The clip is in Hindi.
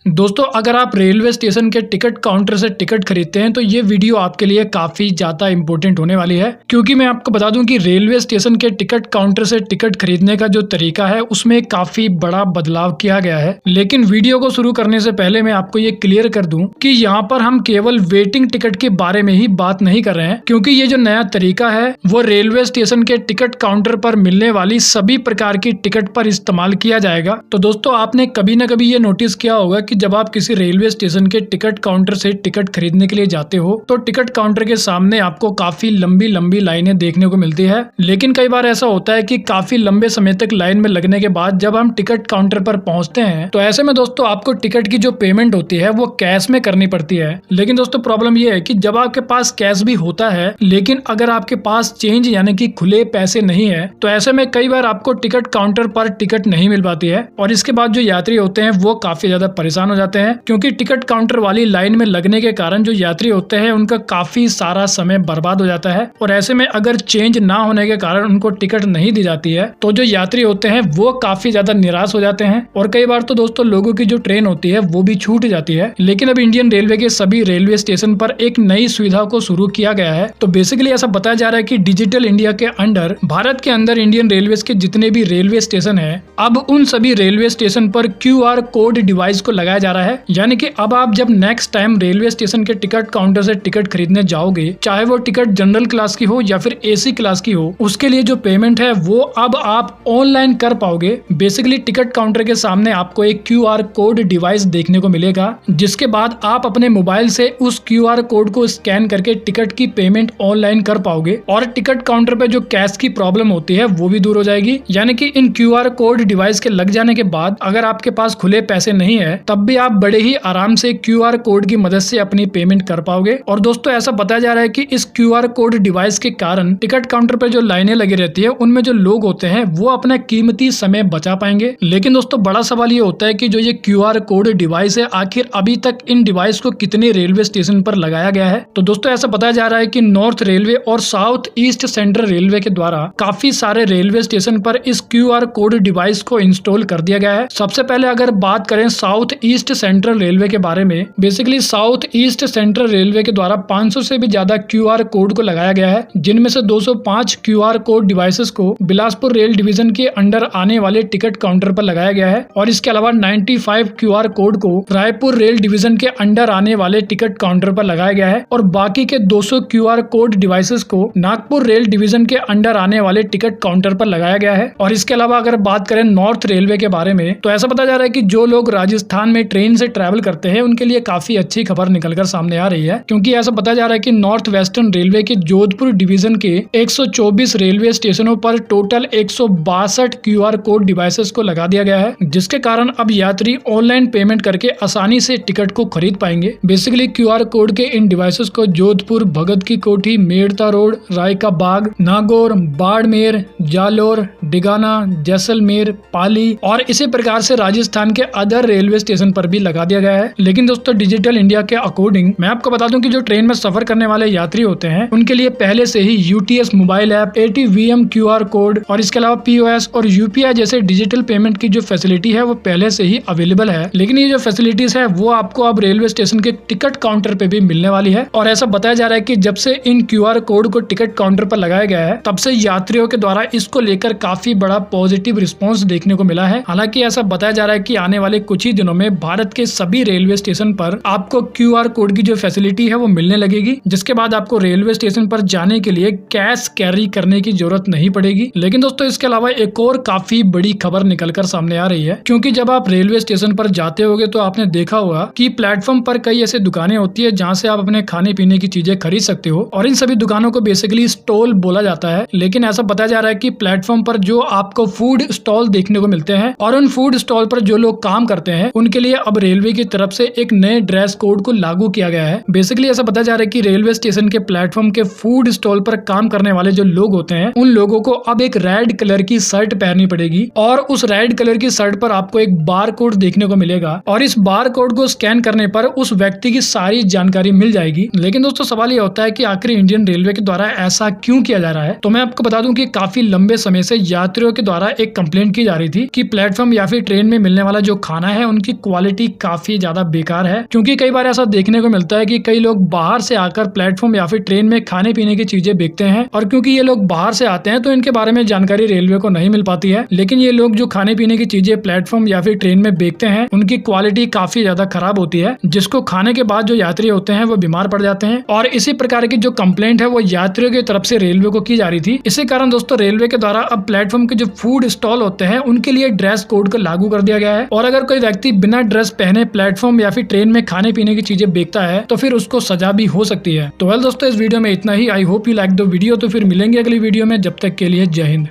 दोस्तों अगर आप रेलवे स्टेशन के टिकट काउंटर से टिकट खरीदते हैं तो ये वीडियो आपके लिए काफी ज्यादा इंपॉर्टेंट होने वाली है, क्योंकि मैं आपको बता दूं कि रेलवे स्टेशन के टिकट काउंटर से टिकट खरीदने का जो तरीका है उसमें काफी बड़ा बदलाव किया गया है। लेकिन वीडियो को शुरू करने से पहले मैं आपको ये क्लियर कर दूं कि यहाँ पर हम केवल वेटिंग टिकट के बारे में ही बात नहीं कर रहे हैं, क्योंकि ये जो नया तरीका है वो रेलवे स्टेशन के टिकट काउंटर पर मिलने वाली सभी प्रकार की टिकट पर इस्तेमाल किया जाएगा। तो दोस्तों आपने कभी ना कभी ये नोटिस किया होगा कि जब आप किसी रेलवे स्टेशन के टिकट काउंटर से टिकट खरीदने के लिए जाते हो तो टिकट काउंटर के सामने आपको काफी लंबी लंबी लाइनें देखने को मिलती है। लेकिन कई बार ऐसा होता है कि काफी लंबे समय तक लाइन में लगने के बाद जब हम टिकट काउंटर पर पहुंचते हैं तो ऐसे में दोस्तों आपको टिकट की जो पेमेंट होती है वो कैश में करनी पड़ती है। लेकिन दोस्तों प्रॉब्लम ये है कि जब आपके पास कैश भी होता है लेकिन अगर आपके पास चेंज यानी कि खुले पैसे नहीं है तो ऐसे में कई बार आपको टिकट काउंटर पर टिकट नहीं मिल पाती है और इसके बाद जो यात्री होते हैं वो काफी ज्यादा परेशान हो जाते हैं, क्योंकि टिकट काउंटर वाली लाइन में लगने के कारण जो यात्री होते हैं उनका काफी सारा समय बर्बाद हो जाता है और ऐसे में अगर चेंज ना होने के कारण उनको टिकट नहीं दी जाती है तो जो यात्री होते हैं वो काफी ज्यादा निराश हो जाते हैं और कई बार तो दोस्तों लोगों की जो ट्रेन होती है वो भी छूट जाती है। लेकिन अब इंडियन रेलवे के सभी रेलवे स्टेशन पर एक नई सुविधा को शुरू किया गया है। तो बेसिकली ऐसा बताया जा रहा है कि डिजिटल इंडिया के अंडर भारत के अंदर इंडियन रेलवे के जितने भी रेलवे स्टेशन है अब उन सभी रेलवे स्टेशन पर QR कोड डिवाइस को लगाया जा रहा है। यानी कि अब आप जब नेक्स्ट टाइम रेलवे स्टेशन के टिकट काउंटर से टिकट खरीदने जाओगे, चाहे वो टिकट जनरल क्लास की हो या फिर AC क्लास की हो, उसके लिए जो पेमेंट है वो अब आप ऑनलाइन कर पाओगे। बेसिकली टिकट काउंटर के सामने आपको एक QR कोड डिवाइस देखने को मिलेगा, जिसके बाद आप अपने मोबाइल से उस QR कोड को स्कैन करके टिकट की पेमेंट ऑनलाइन कर पाओगे और टिकट काउंटर पे जो कैश की प्रॉब्लम होती है वो भी दूर हो जाएगी। यानी कि इन QR कोड डिवाइस के लग जाने के बाद अगर आपके पास खुले पैसे नहीं है तब भी आप बड़े ही आराम से QR कोड की मदद से अपनी पेमेंट कर पाओगे। और दोस्तों ऐसा बताया जा रहा है कि इस QR कोड डिवाइस के कारण टिकट काउंटर पर जो लाइनें लगी रहती है उनमें जो लोग होते हैं वो अपना कीमती समय बचा पाएंगे। लेकिन दोस्तों बड़ा सवाल ये होता है कि जो ये QR कोड डिवाइस है आखिर अभी तक इन डिवाइस को कितने रेलवे स्टेशन पर लगाया गया है। तो दोस्तों ऐसा बताया जा रहा है कि नॉर्थ रेलवे और साउथ ईस्ट सेंट्रल रेलवे के द्वारा काफी सारे रेलवे स्टेशन पर इस QR कोड डिवाइस को इंस्टॉल कर दिया गया है। सबसे पहले अगर बात करें साउथ ईस्ट सेंट्रल रेलवे के बारे में, basically south east central railway के द्वारा 500 से भी ज्यादा QR कोड को लगाया गया है, जिनमें से 205 QR कोड डिवाइसेस को बिलासपुर रेल डिवीजन के अंडर आने वाले टिकट काउंटर पर लगाया गया है और इसके अलावा 95 QR कोड को रायपुर रेल डिवीजन के अंडर आने वाले टिकट काउंटर पर लगाया गया है और बाकी के 200 QR कोड डिवाइसेस को नागपुर रेल डिवीजन के अंडर आने वाले टिकट काउंटर पर लगाया गया है। और इसके अलावा अगर बात करें नॉर्थ रेलवे के बारे में तो ऐसा बताया जा रहा है कि जो लोग राजस्थान में ट्रेन से ट्रैवल करते हैं उनके लिए काफी अच्छी खबर निकलकर सामने आ रही है, क्योंकि ऐसा बताया जा रहा है कि नॉर्थ वेस्टर्न रेलवे के जोधपुर डिवीजन के 124 रेलवे स्टेशनों पर टोटल 162 QR कोड डिवाइसेस को लगा दिया गया है, जिसके कारण अब यात्री ऑनलाइन पेमेंट करके आसानी से टिकट को खरीद पाएंगे। बेसिकली QR कोड के इन डिवाइसेस को जोधपुर, भगत की कोठी, मेड़ता रोड, राय का बाग, नागौर, बाड़मेर, जालोर, डिगाना, जैसलमेर, पाली और इसी प्रकार से राजस्थान के अदर रेलवे स्टेशन पर भी लगा दिया गया है। लेकिन दोस्तों डिजिटल इंडिया के अकॉर्डिंग मैं आपको बता दूं कि जो ट्रेन में सफर करने वाले यात्री होते हैं उनके लिए पहले से ही UTS mobile app, ATVM QR code और इसके अलावा POS और UPI जैसे डिजिटल पेमेंट की जो फैसिलिटी है वो पहले से ही अवेलेबल है। लेकिन ये जो फैसिलिटीज है वो आपको अब रेलवे स्टेशन के टिकट काउंटर पे भी मिलने वाली है और ऐसा बताया जा रहा है कि जब से इन QR कोड को टिकट काउंटर पर लगाया गया है तब से यात्रियों के द्वारा इसको लेकर काफी बड़ा पॉजिटिव रिस्पॉन्स देखने को मिला है। हालांकि ऐसा बताया जा रहा है कि आने वाले कुछ ही दिनों में भारत के सभी रेलवे स्टेशन पर आपको QR कोड की जो फैसिलिटी है वो मिलने लगेगी, जिसके बाद आपको रेलवे स्टेशन पर जाने के लिए कैश कैरी करने की जरूरत नहीं पड़ेगी। लेकिन दोस्तों इसके अलावा एक और काफी बड़ी खबर निकलकर सामने आ रही है, क्योंकि जब आप रेलवे स्टेशन पर जाते होगे तो आपने देखा होगा कि प्लेटफॉर्म पर कई ऐसी दुकानें होती है जहाँ से आप अपने खाने पीने की चीजें खरीद सकते हो और इन सभी दुकानों को बेसिकली स्टॉल बोला जाता है। लेकिन ऐसा बताया जा रहा है कि प्लेटफॉर्म पर जो आपको फूड स्टॉल देखने को मिलते हैं और उन फूड स्टॉल पर जो लोग काम करते हैं उनके लिए अब रेलवे की तरफ से एक नए ड्रेस कोड को लागू किया गया है। बेसिकली ऐसा बताया जा रहा है कि रेलवे स्टेशन के प्लेटफॉर्म के फूड स्टॉल पर काम करने वाले जो लोग होते हैं उन लोगों को अब एक रेड कलर की शर्ट पहननी पड़ेगी और उस रेड कलर की शर्ट पर आपको एक बार कोड देखने को मिलेगा और इस बार कोड को स्कैन करने पर उस व्यक्ति की सारी जानकारी मिल जाएगी। लेकिन दोस्तों सवाल ये होता है कि आखिर इंडियन रेलवे के द्वारा ऐसा क्यों किया जा रहा है। तो मैं आपको बता दूं कि काफी लंबे समय से यात्रियों के द्वारा एक कंप्लेंट की जा रही थी कि प्लेटफॉर्म या फिर ट्रेन में मिलने वाला जो खाना है उनकी क्वालिटी काफी ज्यादा बेकार है, क्योंकि कई बार ऐसा देखने को मिलता है कि कई लोग बाहर से आकर प्लेटफॉर्म या फिर ट्रेन में खाने पीने की चीजें बेचते हैं, और क्योंकि ये लोग बाहर से आते हैं तो इनके बारे में जानकारी रेलवे को नहीं मिल पाती है। लेकिन ये लोग जो खाने पीने की चीजें प्लेटफॉर्म या फिर ट्रेन में बेचते हैं उनकी क्वालिटी काफी ज्यादा खराब होती है, जिसको खाने के बाद जो यात्री होते हैं वो बीमार पड़ जाते हैं। और इसी प्रकार की जो कंप्लेंट है वो यात्रियों की तरफ से रेलवे को की जा रही थी। इसी कारण दोस्तों रेलवे के द्वारा अब प्लेटफॉर्म के जो फूड स्टॉल होते हैं उनके लिए ड्रेस कोड को लागू कर दिया गया है, और अगर कोई व्यक्ति बिना ड्रेस पहने प्लेटफॉर्म या फिर ट्रेन में खाने पीने की चीजें बेचता है तो फिर उसको सजा भी हो सकती है। तो वेल दोस्तों, इस वीडियो में इतना ही। I hope you like the video. तो फिर मिलेंगे अगली वीडियो में, जब तक के लिए जय हिंद।